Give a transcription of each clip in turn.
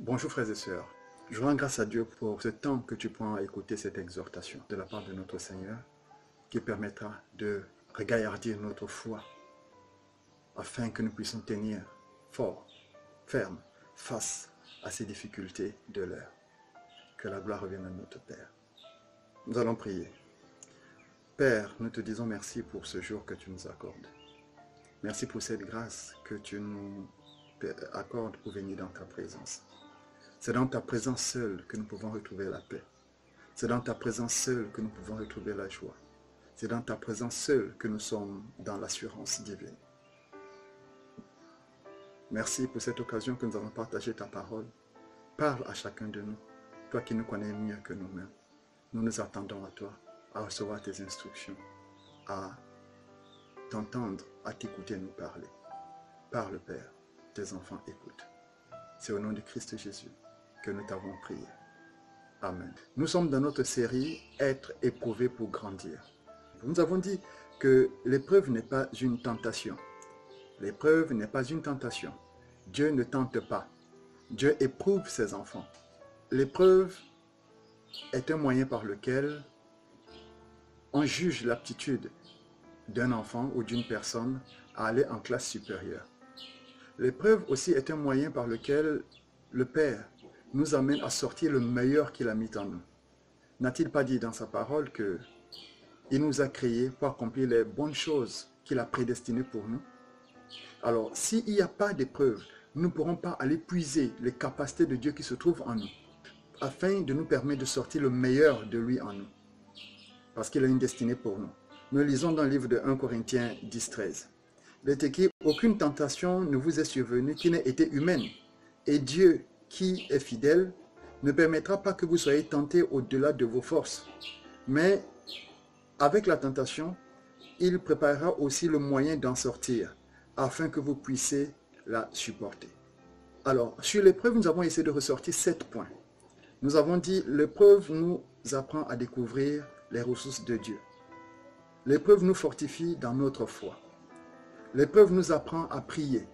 Bonjour frères et sœurs, je rends grâce à Dieu pour ce temps que tu prends à écouter cette exhortation de la part de notre Seigneur qui permettra de regaillardir notre foi afin que nous puissions tenir fort, ferme, face à ces difficultés de l'heure. Que la gloire revienne à notre Père. Nous allons prier. Père, nous te disons merci pour ce jour que tu nous accordes. Merci pour cette grâce que tu nous accordes pour venir dans ta présence. C'est dans ta présence seule que nous pouvons retrouver la paix. C'est dans ta présence seule que nous pouvons retrouver la joie. C'est dans ta présence seule que nous sommes dans l'assurance divine. Merci pour cette occasion que nous avons partagé ta parole. Parle à chacun de nous, toi qui nous connais mieux que nous-mêmes. Nous nous attendons à toi, à recevoir tes instructions, à t'entendre, à t'écouter nous parler. Parle, Père, tes enfants écoutent. C'est au nom de Christ Jésus que nous t'avons prié. Amen. Nous sommes dans notre série « Être éprouvé pour grandir ». Nous avons dit que l'épreuve n'est pas une tentation. L'épreuve n'est pas une tentation. Dieu ne tente pas. Dieu éprouve ses enfants. L'épreuve est un moyen par lequel on juge l'aptitude d'un enfant ou d'une personne à aller en classe supérieure. L'épreuve aussi est un moyen par lequel le Père nous amène à sortir le meilleur qu'il a mis en nous. N'a-t-il pas dit dans sa parole qu'il nous a créés pour accomplir les bonnes choses qu'il a prédestinées pour nous? Alors, s'il n'y a pas d'épreuve, nous ne pourrons pas aller puiser les capacités de Dieu qui se trouvent en nous, afin de nous permettre de sortir le meilleur de lui en nous, parce qu'il a une destinée pour nous. Nous lisons dans le livre de 1 Corinthiens 10-13. Il est écrit « Aucune tentation ne vous est survenue qui n'ait été humaine, et Dieu, qui est fidèle, ne permettra pas que vous soyez tentés au-delà de vos forces. Mais avec la tentation, il préparera aussi le moyen d'en sortir, afin que vous puissiez la supporter. » Alors, sur l'épreuve, nous avons essayé de ressortir 7 points. Nous avons dit, l'épreuve nous apprend à découvrir les ressources de Dieu. L'épreuve nous fortifie dans notre foi. L'épreuve nous apprend à prier.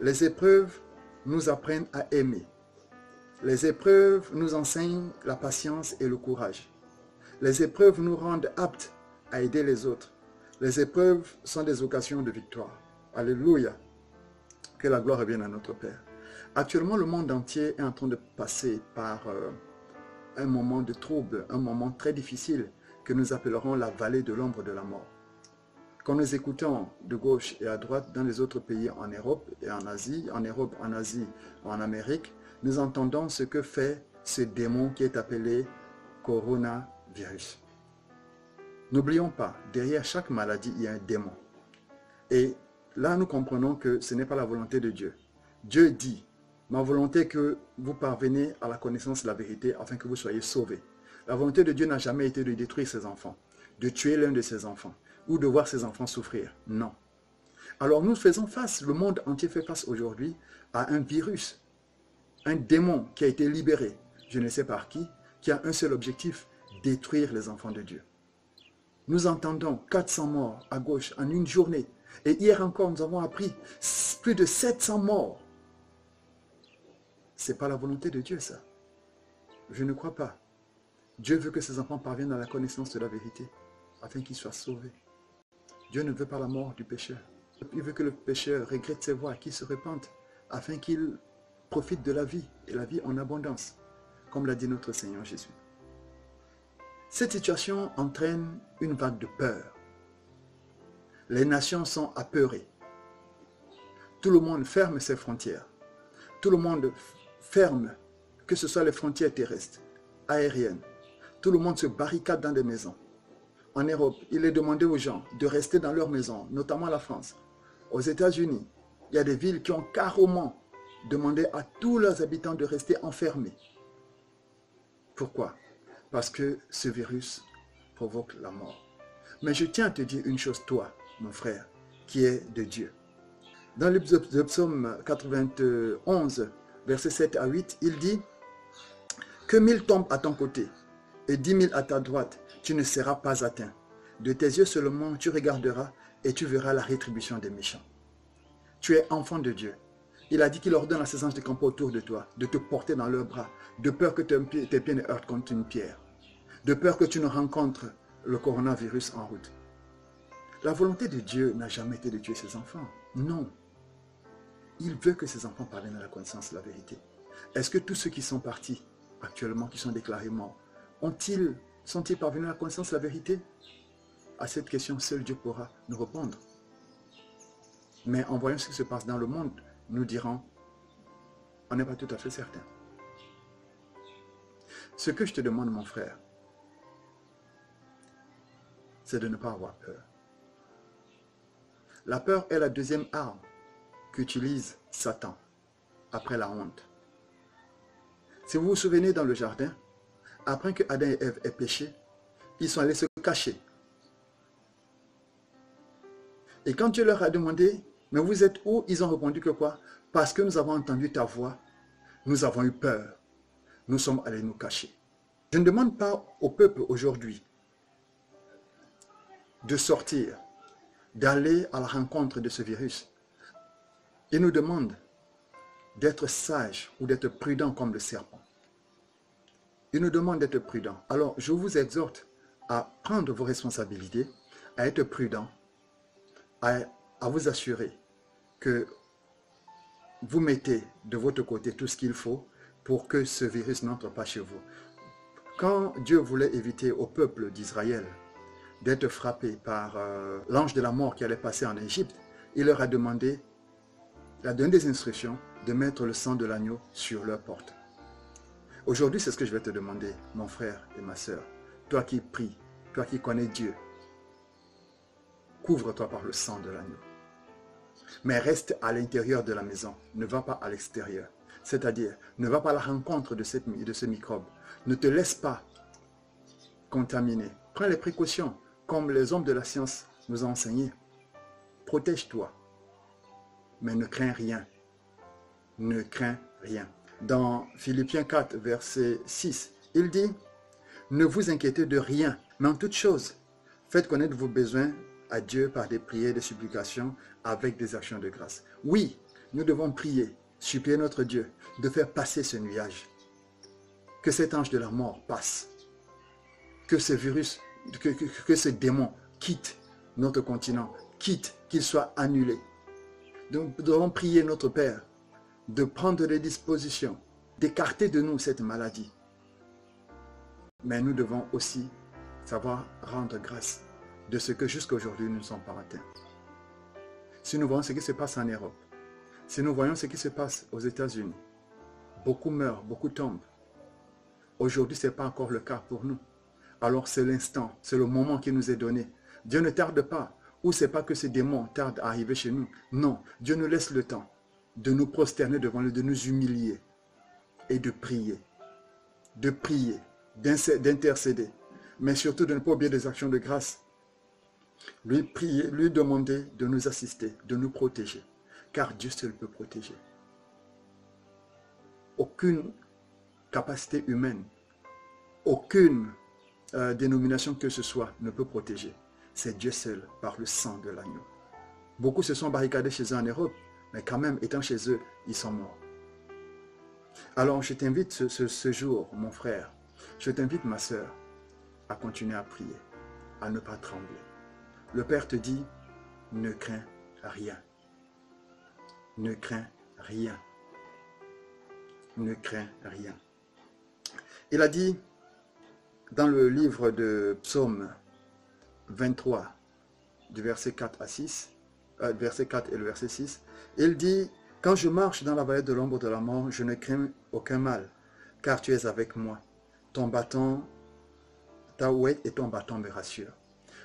Les épreuves nous apprennent à aimer. Les épreuves nous enseignent la patience et le courage. Les épreuves nous rendent aptes à aider les autres. Les épreuves sont des occasions de victoire. Alléluia. Que la gloire revienne à notre Père. Actuellement, le monde entier est en train de passer par un moment de trouble, un moment très difficile que nous appellerons la vallée de l'ombre de la mort. Quand nous écoutons de gauche et à droite dans les autres pays en Europe et en Asie, en Amérique, nous entendons ce que fait ce démon qui est appelé coronavirus. N'oublions pas, derrière chaque maladie, il y a un démon. Et là, nous comprenons que ce n'est pas la volonté de Dieu. Dieu dit, ma volonté est que vous parvenez à la connaissance de la vérité afin que vous soyez sauvés. La volonté de Dieu n'a jamais été de détruire ses enfants, de tuer l'un de ses enfants, ou de voir ses enfants souffrir. Non. Alors nous faisons face, le monde entier fait face aujourd'hui à un virus, un démon qui a été libéré, je ne sais par qui a un seul objectif, détruire les enfants de Dieu. Nous entendons 400 morts à gauche en une journée. Et hier encore, nous avons appris plus de 700 morts. Ce n'est pas la volonté de Dieu, ça. Je ne crois pas. Dieu veut que ses enfants parviennent à la connaissance de la vérité, afin qu'ils soient sauvés. Dieu ne veut pas la mort du pécheur. Il veut que le pécheur regrette ses voies, qu'il se repente, afin qu'il profite de la vie, et la vie en abondance, comme l'a dit notre Seigneur Jésus. Cette situation entraîne une vague de peur. Les nations sont apeurées. Tout le monde ferme ses frontières. Tout le monde ferme, que ce soit les frontières terrestres, aériennes. Tout le monde se barricade dans des maisons. En Europe, il est demandé aux gens de rester dans leurs maisons, notamment la France. Aux États-Unis, il y a des villes qui ont carrément demandé à tous leurs habitants de rester enfermés. Pourquoi? Parce que ce virus provoque la mort. Mais je tiens à te dire une chose, toi, mon frère, qui est de Dieu. Dans le psaume 91, versets 7 à 8, il dit « Que 1000 tombent à ton côté et 10 000 à ta droite, tu ne seras pas atteint. De tes yeux seulement tu regarderas et tu verras la rétribution des méchants. » Tu es enfant de Dieu. Il a dit qu'il ordonne à ses anges de camper autour de toi, de te porter dans leurs bras, de peur que tes pieds ne heurtent contre une pierre, de peur que tu ne rencontres le coronavirus en route. La volonté de Dieu n'a jamais été de tuer ses enfants. Non. Il veut que ses enfants parviennent à la connaissance de la vérité. Est-ce que tous ceux qui sont partis actuellement, qui sont déclarés morts, sont-ils parvenus à la connaissance de la vérité? À cette question, seul Dieu pourra nous répondre. Mais en voyant ce qui se passe dans le monde, nous dirons, on n'est pas tout à fait certain. Ce que je te demande, mon frère, c'est de ne pas avoir peur. La peur est la deuxième arme qu'utilise Satan après la honte. Si vous vous souvenez dans le jardin, après que Adam et Ève aient péché, ils sont allés se cacher. Et quand Dieu leur a demandé, mais vous êtes où? Ils ont répondu que quoi? Parce que nous avons entendu ta voix, nous avons eu peur, nous sommes allés nous cacher. Je ne demande pas au peuple aujourd'hui de sortir, d'aller à la rencontre de ce virus. Il nous demande d'être sage ou d'être prudent comme le serpent. Il nous demande d'être prudent. Alors, je vous exhorte à prendre vos responsabilités, à être prudent, à vous assurer que vous mettez de votre côté tout ce qu'il faut pour que ce virus n'entre pas chez vous. Quand Dieu voulait éviter au peuple d'Israël d'être frappé par l'ange de la mort qui allait passer en Égypte, il leur a donné des instructions de mettre le sang de l'agneau sur leur porte. Aujourd'hui, c'est ce que je vais te demander, mon frère et ma sœur. Toi qui pries, toi qui connais Dieu, couvre-toi par le sang de l'agneau. Mais reste à l'intérieur de la maison, ne va pas à l'extérieur. C'est-à-dire, ne va pas à la rencontre de ce microbe. Ne te laisse pas contaminer. Prends les précautions, comme les hommes de la science nous ont enseigné. Protège-toi, mais ne crains rien. Ne crains rien. Dans Philippiens 4, verset 6, il dit, « Ne vous inquiétez de rien, mais en toute chose, faites connaître vos besoins à Dieu par des prières, des supplications, avec des actions de grâce. » Oui, nous devons prier, supplier notre Dieu de faire passer ce nuage. Que cet ange de la mort passe. Que ce virus, que ce démon quitte notre continent, quitte, qu'il soit annulé. Donc, nous devons prier notre Père de prendre les dispositions, d'écarter de nous cette maladie. Mais nous devons aussi savoir rendre grâce de ce que jusqu'à aujourd'hui nous ne sommes pas atteints. Si nous voyons ce qui se passe en Europe, si nous voyons ce qui se passe aux États-Unis, beaucoup meurent, beaucoup tombent. Aujourd'hui, ce n'est pas encore le cas pour nous. Alors c'est l'instant, c'est le moment qui nous est donné. Dieu ne tarde pas. Ou c'est pas que ces démons tardent à arriver chez nous. Non, Dieu nous laisse le temps de nous prosterner devant lui, de nous humilier et de prier, d'intercéder, mais surtout de ne pas oublier des actions de grâce. Lui prier, lui demander de nous assister, de nous protéger, car Dieu seul peut protéger. Aucune capacité humaine, aucune dénomination que ce soit ne peut protéger. C'est Dieu seul par le sang de l'agneau. Beaucoup se sont barricadés chez eux en Europe, mais quand même, étant chez eux, ils sont morts. Alors, je t'invite ce jour, mon frère, je t'invite, ma sœur, à continuer à prier, à ne pas trembler. Le Père te dit, ne crains rien. Ne crains rien. Ne crains rien. Il a dit, dans le livre de Psaume 23, du verset 4 à 6, verset 4 et le verset 6, il dit, « Quand je marche dans la vallée de l'ombre de la mort, je ne crains aucun mal, car tu es avec moi. Ton bâton, ta ouette et ton bâton me rassurent. »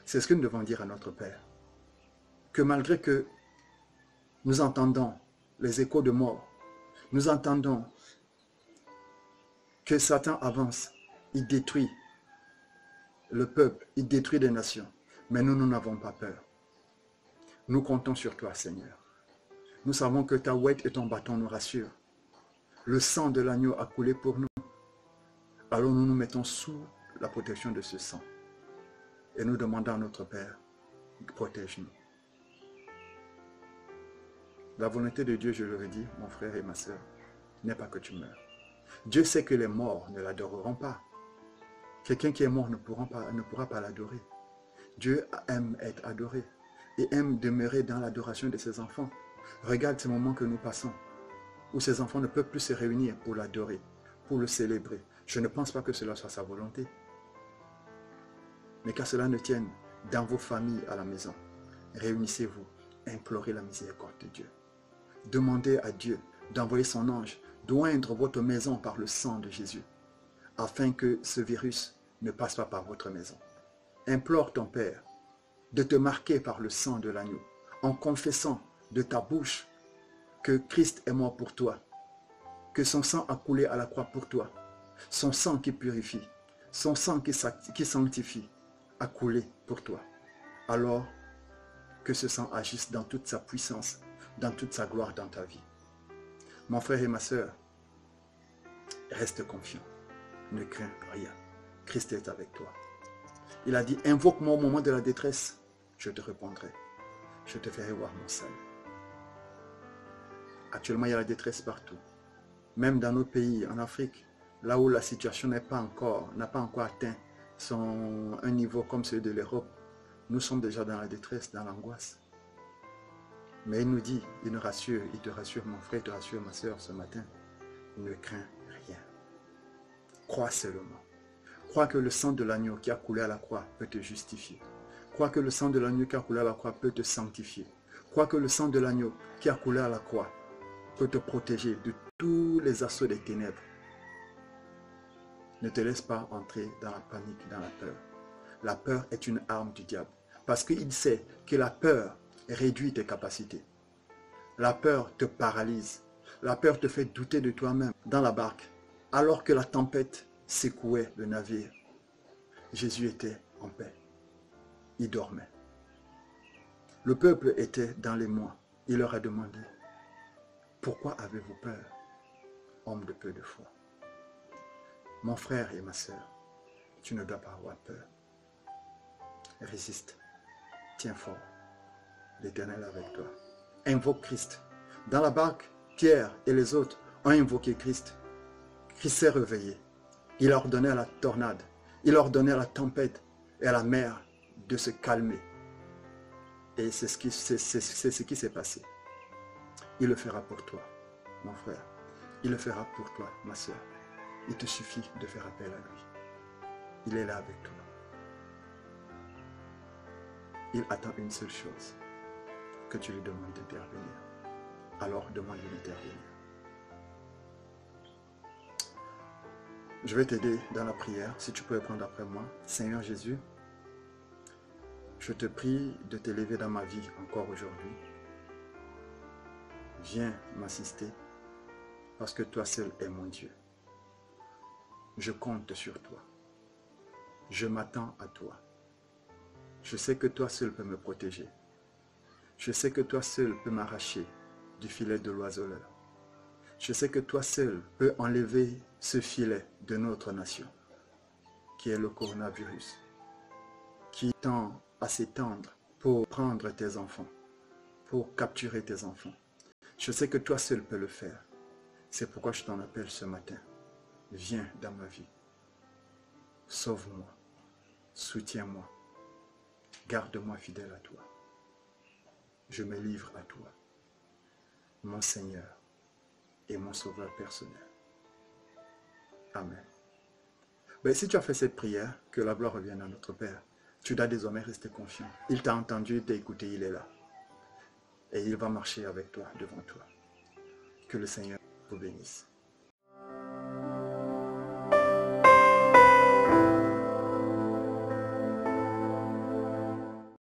C'est ce que nous devons dire à notre Père. Que malgré que nous entendons les échos de mort, nous entendons que Satan avance, il détruit le peuple, il détruit des nations. Mais nous n'avons pas peur. Nous comptons sur toi, Seigneur. Nous savons que ta ouette et ton bâton nous rassurent. Le sang de l'agneau a coulé pour nous. Alors nous nous mettons sous la protection de ce sang. Et nous demandons à notre Père, protège-nous. La volonté de Dieu, je le redis, mon frère et ma soeur, n'est pas que tu meurs. Dieu sait que les morts ne l'adoreront pas. Quelqu'un qui est mort ne pourra pas l'adorer. Dieu aime être adoré et aime demeurer dans l'adoration de ses enfants. Regarde ces moments que nous passons, où ses enfants ne peuvent plus se réunir pour l'adorer, pour le célébrer. Je ne pense pas que cela soit sa volonté. Mais qu'à cela ne tienne, dans vos familles à la maison, réunissez-vous, implorez la miséricorde de Dieu. Demandez à Dieu d'envoyer son ange, d'oindre votre maison par le sang de Jésus, afin que ce virus ne passe pas par votre maison. Implore ton Père de te marquer par le sang de l'agneau, en confessant de ta bouche que Christ est mort pour toi, que son sang a coulé à la croix pour toi, son sang qui purifie, son sang qui sanctifie, a coulé pour toi. Alors que ce sang agisse dans toute sa puissance, dans toute sa gloire dans ta vie. Mon frère et ma soeur, reste confiant, ne crains rien. Christ est avec toi. Il a dit, invoque-moi au moment de la détresse, je te répondrai. Je te ferai voir mon salut. Actuellement, il y a la détresse partout. Même dans nos pays, en Afrique, là où la situation n'a pas encore atteint un niveau comme celui de l'Europe, nous sommes déjà dans la détresse, dans l'angoisse. Mais il nous dit, il nous rassure, il te rassure, mon frère, il te rassure, ma soeur, ce matin. Ne crains rien. Crois seulement. Crois que le sang de l'agneau qui a coulé à la croix peut te justifier. Crois que le sang de l'agneau qui a coulé à la croix peut te sanctifier. Crois que le sang de l'agneau qui a coulé à la croix peut te protéger de tous les assauts des ténèbres. Ne te laisse pas entrer dans la panique, dans la peur. La peur est une arme du diable. Parce qu'il sait que la peur réduit tes capacités. La peur te paralyse. La peur te fait douter de toi-même dans la barque. Alors que la tempête secouait le navire, Jésus était en paix. Il dormait. Le peuple était dans l'émoi. Il leur a demandé, pourquoi avez-vous peur, homme de peu de foi? Mon frère et ma soeur, tu ne dois pas avoir peur. Résiste. Tiens fort. L'Éternel est avec toi. Invoque Christ. Dans la barque, Pierre et les autres ont invoqué Christ. Christ s'est réveillé. Il a ordonné à la tornade, il a ordonné à la tempête et à la mer de se calmer. Et c'est ce qui s'est passé. Il le fera pour toi, mon frère. Il le fera pour toi, ma soeur. Il te suffit de faire appel à lui. Il est là avec toi. Il attend une seule chose, que tu lui demandes d'intervenir. Alors demande-lui d'intervenir. Je vais t'aider dans la prière, si tu peux prendre après moi. Seigneur Jésus, je te prie de t'élever dans ma vie encore aujourd'hui. Viens m'assister, parce que toi seul es mon Dieu. Je compte sur toi. Je m'attends à toi. Je sais que toi seul peux me protéger. Je sais que toi seul peux m'arracher du filet de l'oiseleur. Je sais que toi seul peux enlever ce filet de notre nation, qui est le coronavirus, qui tend à s'étendre pour prendre tes enfants, pour capturer tes enfants. Je sais que toi seul peux le faire. C'est pourquoi je t'en appelle ce matin. Viens dans ma vie. Sauve-moi. Soutiens-moi. Garde-moi fidèle à toi. Je me livre à toi, mon Seigneur et mon Sauveur personnel. Amen. Mais si tu as fait cette prière, que la gloire revienne à notre Père, tu dois désormais rester confiant. Il t'a entendu, il t'a écouté, il est là. Et il va marcher avec toi, devant toi. Que le Seigneur vous bénisse.